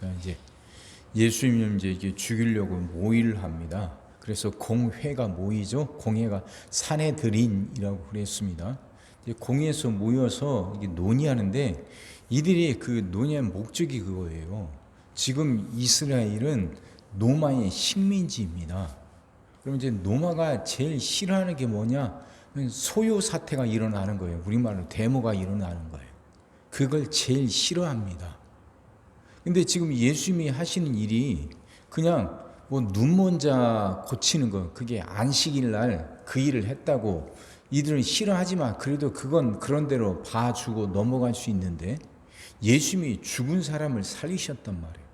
자, 이제 예수님을 이제 죽이려고 모의를 합니다. 그래서 공회가 모이죠. 공회가 산헤드린이라고 그랬습니다. 이제 공회에서 모여서 이게 논의하는데 이들이 그 논의한 목적이 그거예요. 지금 이스라엘은 노마의 식민지입니다. 그럼 이제 노마가 제일 싫어하는 게 뭐냐? 소요 사태가 일어나는 거예요. 우리말로 데모가 일어나는 거예요. 그걸 제일 싫어합니다. 근데 지금 예수님이 하시는 일이 그냥 뭐 눈먼 자 고치는 거, 그게 안식일 날 그 일을 했다고 이들은 싫어하지만 그래도 그건 그런 대로 봐주고 넘어갈 수 있는데 예수님이 죽은 사람을 살리셨단 말이에요.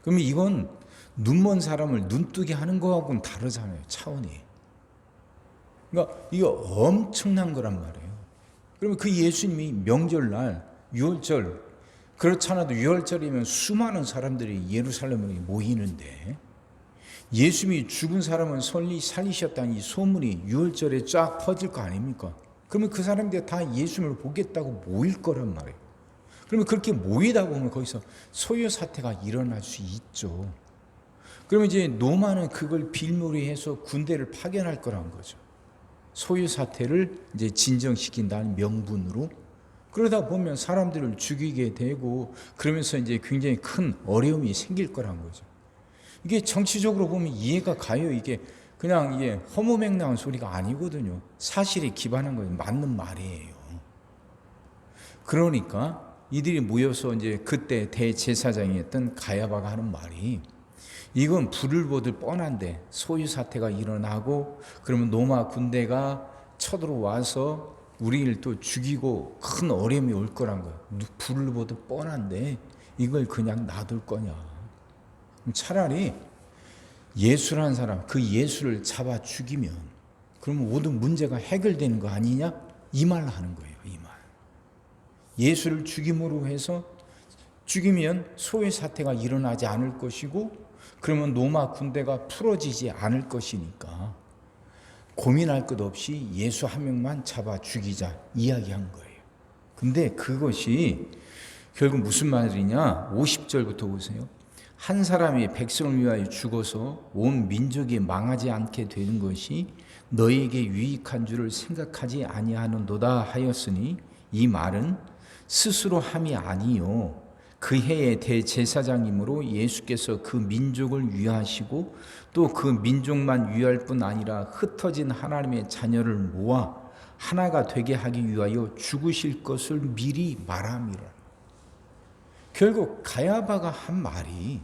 그러면 이건 눈먼 사람을 눈뜨게 하는 거하고는 다르잖아요, 차원이. 그러니까 이거 엄청난 거란 말이에요. 그러면 그 예수님이 명절날 유월절, 그렇잖아도 유월절이면 수많은 사람들이 예루살렘에 모이는데 예수님이 죽은 사람은 살리셨다는 이 소문이 유월절에 쫙 퍼질 거 아닙니까? 그러면 그 사람들이 다 예수님을 보겠다고 모일 거란 말이에요. 그러면 그렇게 모이다 보면 거기서 소요 사태가 일어날 수 있죠. 그러면 이제 노마는 그걸 빌미로 해서 군대를 파견할 거란 거죠. 소요 사태를 이제 진정시킨다는 명분으로. 그러다 보면 사람들을 죽이게 되고 그러면서 이제 굉장히 큰 어려움이 생길 거란 거죠. 이게 정치적으로 보면 이해가 가요. 이게 그냥 이게 허무맹랑한 소리가 아니거든요. 사실에 기반한 거예요. 맞는 말이에요. 그러니까 이들이 모여서 이제 그때 대제사장이었던 가야바가 하는 말이 이건 불을 보듯 뻔한데 소유 사태가 일어나고 그러면 로마 군대가 쳐들어와서 우리를 또 죽이고 큰 어려움이 올 거란 거예요. 불을 보듯 뻔한데 이걸 그냥 놔둘 거냐. 차라리 예수라는 사람, 그 예수를 잡아 죽이면 그러면 모든 문제가 해결되는 거 아니냐? 이 말 하는 거예요. 이 말. 예수를 죽임으로 해서 죽이면 소외 사태가 일어나지 않을 것이고 그러면 로마 군대가 풀어지지 않을 것이니까 고민할 것 없이 예수 한 명만 잡아 죽이자 이야기한 거예요. 근데 그것이 결국 무슨 말이냐? 50절부터 보세요. 한 사람이 백성을 위하여 죽어서 온 민족이 망하지 않게 되는 것이 너에게 유익한 줄을 생각하지 아니하는도다 하였으니 이 말은 스스로 함이 아니요 그 해의 대제사장님으로 예수께서 그 민족을 위하시고 또 그 민족만 위할 뿐 아니라 흩어진 하나님의 자녀를 모아 하나가 되게 하기 위하여 죽으실 것을 미리 말함이라. 결국 가야바가 한 말이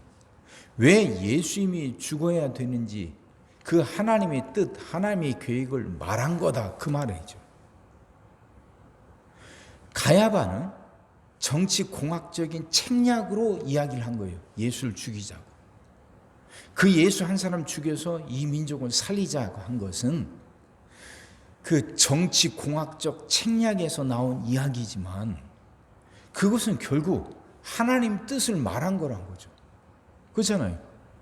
왜 예수님이 죽어야 되는지 그 하나님의 뜻, 하나님의 계획을 말한 거다 그 말이죠. 가야바는 정치공학적인 책략으로 이야기를 한 거예요. 예수를 죽이자고. 그 예수 한 사람 죽여서 이 민족을 살리자고 한 것은 그 정치공학적 책략에서 나온 이야기지만 그것은 결국 하나님 뜻을 말한 거란 거죠. 그렇잖아요.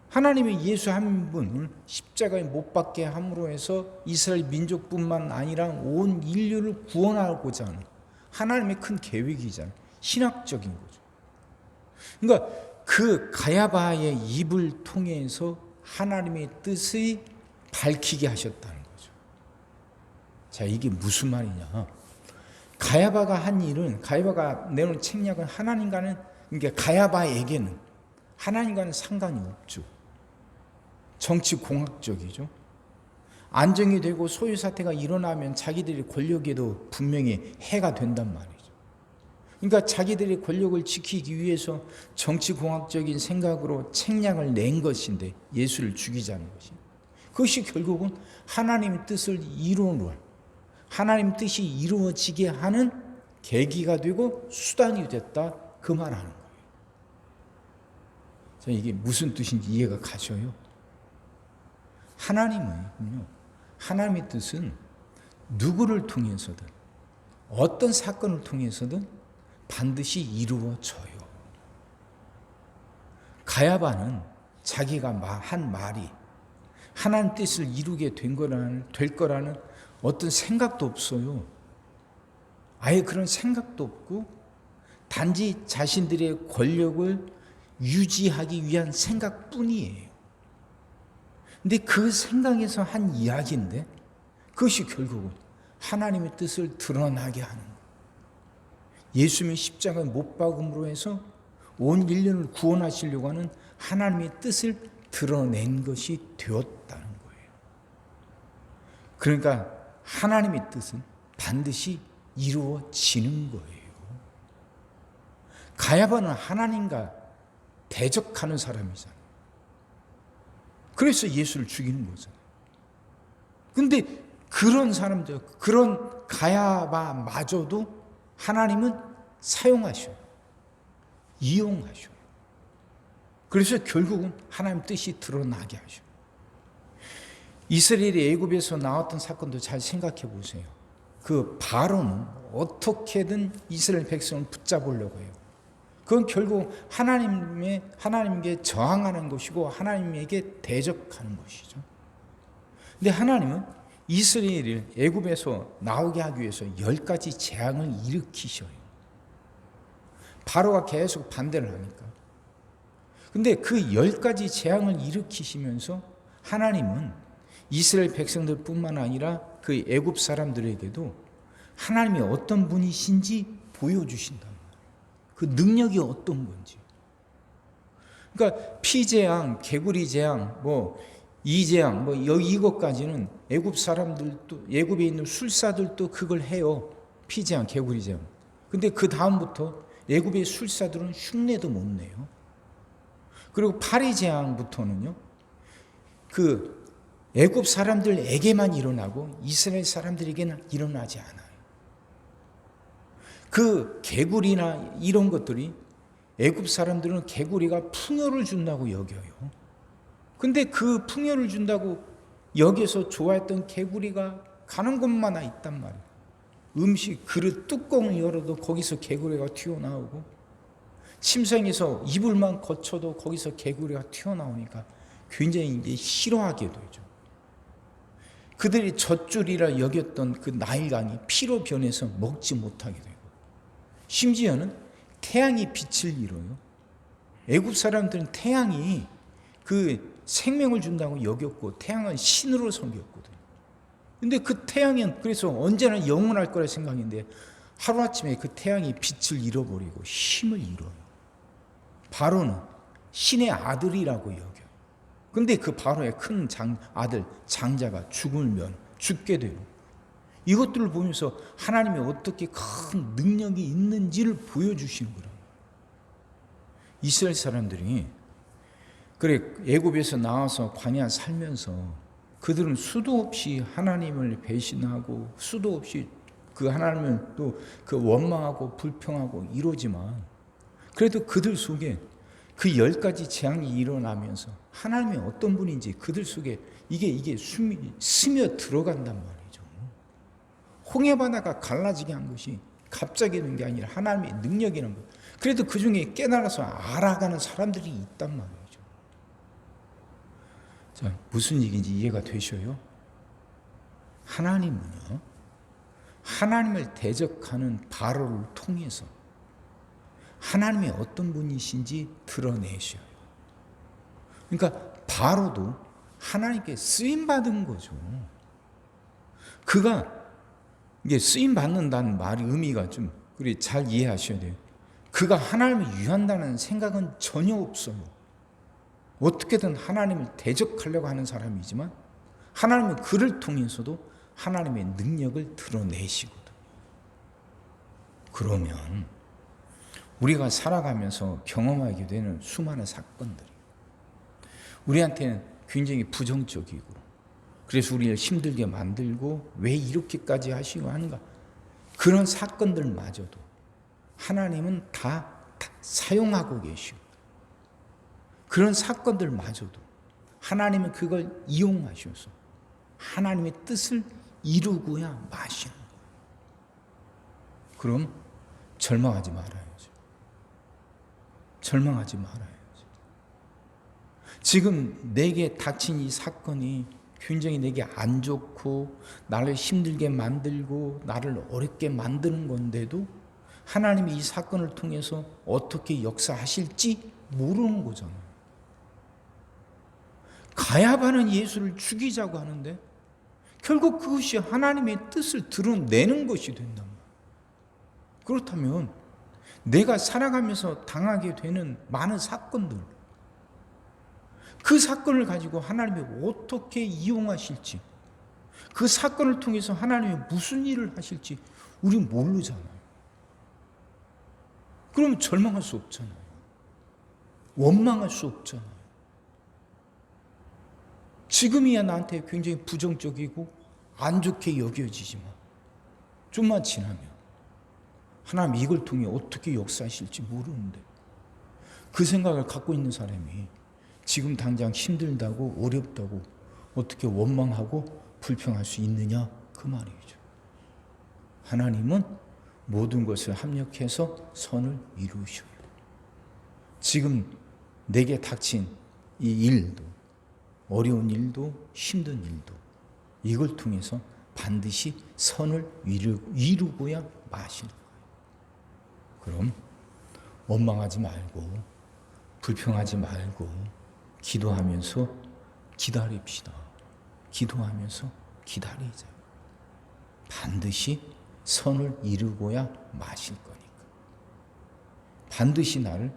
하나님이 예수 한 분을 십자가에 못 박게 함으로 해서 이스라엘 민족뿐만 아니라 온 인류를 구원하고자 하는 하나님의 큰 계획이잖아요. 신학적인 거죠. 그러니까 그 가야바의 입을 통해서 하나님의 뜻을 밝히게 하셨다는 거죠. 자, 이게 무슨 말이냐? 가야바가 한 일은, 가야바가 내놓은 책략은 하나님과는, 그러니까 가야바에게는 하나님과는 상관이 없죠. 정치공학적이죠. 안정이 되고 소유 사태가 일어나면 자기들의 권력에도 분명히 해가 된단 말이죠. 그러니까 자기들의 권력을 지키기 위해서 정치공학적인 생각으로 책략을 낸 것인데 예수를 죽이자는 것이. 그것이 결국은 하나님의 뜻을 이루는, 하나님 뜻이 이루어지게 하는 계기가 되고 수단이 됐다 그 말하는 거예요. 자, 이게 무슨 뜻인지 이해가 가셔요? 하나님의 뜻은 누구를 통해서든 어떤 사건을 통해서든 반드시 이루어져요. 가야바는 자기가 한 말이 하나님 뜻을 이루게 될 거라는 어떤 생각도 없어요. 아예 그런 생각도 없고 단지 자신들의 권력을 유지하기 위한 생각뿐이에요. 근데 그 생각에서 한 이야기인데 그것이 결국은 하나님의 뜻을 드러나게 하는 거예요. 예수님이 십자가에 못 박음으로 해서 온 인류를 구원하시려고 하는 하나님의 뜻을 드러낸 것이 되었다는 거예요. 그러니까 하나님의 뜻은 반드시 이루어지는 거예요. 가야바는 하나님과 대적하는 사람이잖아요. 그래서 예수를 죽이는 거잖아요. 근데 그런 사람들, 그런 가야바마저도 하나님은 사용하셔요. 이용하셔요. 그래서 결국은 하나님 뜻이 드러나게 하셔요. 이스라엘이 애굽에서 나왔던 사건도 잘 생각해 보세요. 그 바로는 어떻게든 이스라엘 백성을 붙잡으려고 해요. 그건 결국 하나님께 저항하는 것이고 하나님에게 대적하는 것이죠. 근데 하나님은 이스라엘을 애굽에서 나오게 하기 위해서 10가지 재앙을 일으키셔요. 바로가 계속 반대를 하니까. 근데 그 10가지 재앙을 일으키시면서 하나님은 이스라엘 백성들뿐만 아니라 그 애굽 사람들에게도 하나님이 어떤 분이신지 보여주신다. 그 능력이 어떤 건지. 그러니까 피재앙, 개구리 재앙, 이재앙, 이것까지는 애굽 사람들도, 애굽에 있는 술사들도 그걸 해요. 피재앙, 개구리 재앙. 근데 그 다음부터 애굽의 술사들은 흉내도 못 내요. 그리고 파리 재앙부터는요, 그 애굽 사람들에게만 일어나고 이스라엘 사람들에게는 일어나지 않아요. 그 개구리나 이런 것들이 애굽 사람들은 개구리가 풍요를 준다고 여겨요. 근데 그 풍요를 준다고 여기서 좋아했던 개구리가 가는 곳마다 있단 말이에요. 음식 그릇 뚜껑을 열어도 거기서 개구리가 튀어나오고, 침상에서 이불만 거쳐도 거기서 개구리가 튀어나오니까 굉장히 이제 싫어하게 되죠. 그들이 젖줄이라 여겼던 그 나일강이 피로 변해서 먹지 못하게 되고, 심지어는 태양이 빛을 잃어요. 애굽 사람들은 태양이 그 생명을 준다고 여겼고 태양은 신으로 섬겼거든요. 근데 그 태양은 그래서 언제나 영원할 거라 생각인데 하루아침에 그 태양이 빛을 잃어버리고 힘을 잃어요. 바로는 신의 아들이라고 여겨요. 근데 그 바로의 큰 아들 장자가 죽으면 죽게 되고, 이것들을 보면서 하나님이 어떻게 큰 능력이 있는지를 보여주시는 거예요. 이스라엘 사람들이 그래 애굽에서 나와서 광야 살면서 그들은 수도 없이 하나님을 배신하고 수도 없이 그 하나님을 또 그 원망하고 불평하고 이러지만, 그래도 그들 속에 그 10가지 재앙이 일어나면서 하나님이 어떤 분인지 그들 속에 이게 스며 들어간단 말이에요. 홍해 바다가 갈라지게 한 것이 갑자기 된 게 아니라 하나님의 능력이라는 것. 그래도 그 중에 깨달아서 알아가는 사람들이 있단 말이죠. 자, 무슨 얘기인지 이해가 되셔요? 하나님은요, 하나님을 대적하는 바로를 통해서 하나님이 어떤 분이신지 드러내셔요. 그러니까 바로도 하나님께 쓰임받은 거죠. 그가 이게 쓰임 받는다는 말의 의미가 좀 잘 이해하셔야 돼요. 그가 하나님을 위한다는 생각은 전혀 없어요. 어떻게든 하나님을 대적하려고 하는 사람이지만 하나님은 그를 통해서도 하나님의 능력을 드러내시거든요. 그러면 우리가 살아가면서 경험하게 되는 수많은 사건들이 우리한테는 굉장히 부정적이고, 그래서 우리를 힘들게 만들고 왜 이렇게까지 하시고 하는가, 그런 사건들마저도 하나님은 다 사용하고 계시고, 그런 사건들마저도 하나님은 그걸 이용하셔서 하나님의 뜻을 이루고야 마시는 거예요. 그럼 절망하지 말아야죠. 절망하지 말아야죠. 지금 내게 닥친 이 사건이 굉장히 내게 안 좋고 나를 힘들게 만들고 나를 어렵게 만드는 건데도 하나님이 이 사건을 통해서 어떻게 역사하실지 모르는 거잖아요. 가야바는 예수를 죽이자고 하는데 결국 그것이 하나님의 뜻을 드러내는 것이 된단 말이에요. 그렇다면 내가 살아가면서 당하게 되는 많은 사건들, 그 사건을 가지고 하나님이 어떻게 이용하실지, 그 사건을 통해서 하나님이 무슨 일을 하실지 우리는 모르잖아요. 그럼 절망할 수 없잖아요. 원망할 수 없잖아요. 지금이야 나한테 굉장히 부정적이고 안 좋게 여겨지지만 좀만 지나면 하나님 이걸 통해 어떻게 역사하실지 모르는데, 그 생각을 갖고 있는 사람이 지금 당장 힘들다고 어렵다고 어떻게 원망하고 불평할 수 있느냐, 그 말이죠. 하나님은 모든 것을 합력해서 선을 이루셔요. 지금 내게 닥친 이 일도, 어려운 일도, 힘든 일도 이걸 통해서 반드시 선을 이루고야 마실 거예요. 그럼 원망하지 말고 불평하지 말고 기도하면서 기다립시다. 기도하면서 기다리자. 반드시 선을 이루고야 마실 거니까. 반드시 나를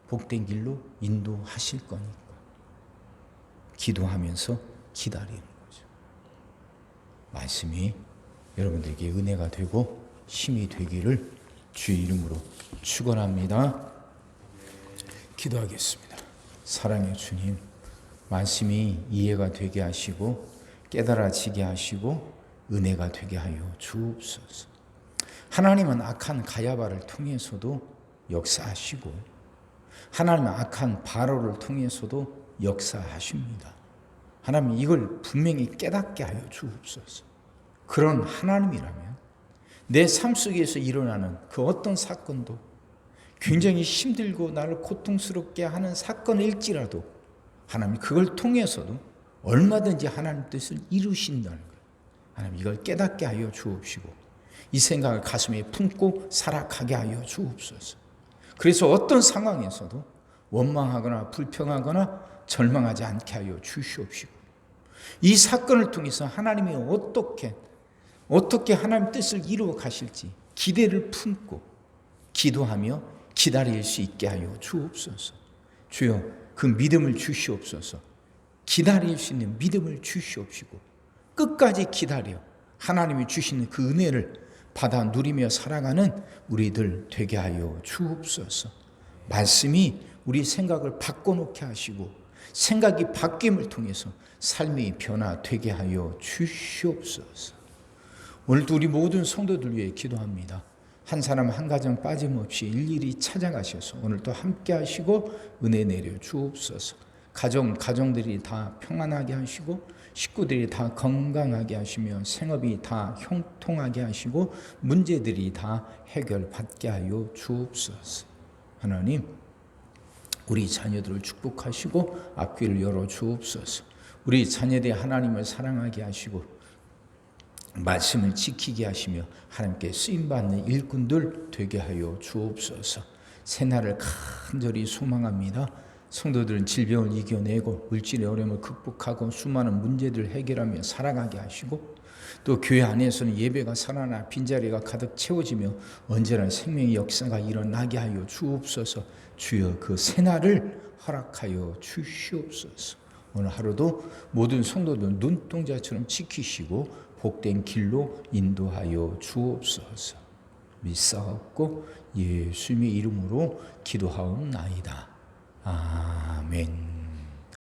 복된 길로 인도하실 거니까. 기도하면서 기다리는 거죠. 말씀이 여러분들에게 은혜가 되고 힘이 되기를 주의 이름으로 축원합니다. 기도하겠습니다. 사랑의 주님, 말씀이 이해가 되게 하시고 깨달아지게 하시고 은혜가 되게 하여 주옵소서. 하나님은 악한 가야바를 통해서도 역사하시고 하나님은 악한 바로를 통해서도 역사하십니다. 하나님 이걸 분명히 깨닫게 하여 주옵소서. 그런 하나님이라면 내 삶 속에서 일어나는 그 어떤 사건도 굉장히 힘들고 나를 고통스럽게 하는 사건일지라도 하나님 그걸 통해서도 얼마든지 하나님 뜻을 이루신다는 거예요. 하나님 이걸 깨닫게 하여 주옵시고 이 생각을 가슴에 품고 살아가게 하여 주옵소서. 그래서 어떤 상황에서도 원망하거나 불평하거나 절망하지 않게 하여 주시옵시고 이 사건을 통해서 하나님이 어떻게 하나님 뜻을 이루어 가실지 기대를 품고 기도하며 기다릴 수 있게 하여 주옵소서. 주여 그 믿음을 주시옵소서. 기다릴 수 있는 믿음을 주시옵시고 끝까지 기다려 하나님이 주시는 그 은혜를 받아 누리며 살아가는 우리들 되게 하여 주옵소서. 말씀이 우리 생각을 바꿔놓게 하시고 생각이 바뀜을 통해서 삶이 변화되게 하여 주시옵소서. 오늘도 우리 모든 성도들 위해 기도합니다. 한 사람 한 가정 빠짐없이 일일이 찾아가셔서 오늘도 함께 하시고 은혜 내려 주옵소서. 가정들이 다 평안하게 하시고 식구들이 다 건강하게 하시며 생업이 다 형통하게 하시고 문제들이 다 해결받게 하여 주옵소서. 하나님 우리 자녀들을 축복하시고 앞길을 열어 주옵소서. 우리 자녀들이 하나님을 사랑하게 하시고 말씀을 지키게 하시며 하나님께 쓰임받는 일꾼들 되게 하여 주옵소서. 새날을 간절히 소망합니다. 성도들은 질병을 이겨내고 물질의 어려움을 극복하고 수많은 문제들을 해결하며 살아가게 하시고 또 교회 안에서는 예배가 살아나 빈자리가 가득 채워지며 언제나 생명의 역사가 일어나게 하여 주옵소서. 주여 그 새날을 허락하여 주시옵소서. 오늘 하루도 모든 성도들 눈동자처럼 지키시고 복된 길로 인도하여 주옵소서. 믿사옵고 예수님의 이름으로 기도하옵나이다. 아멘.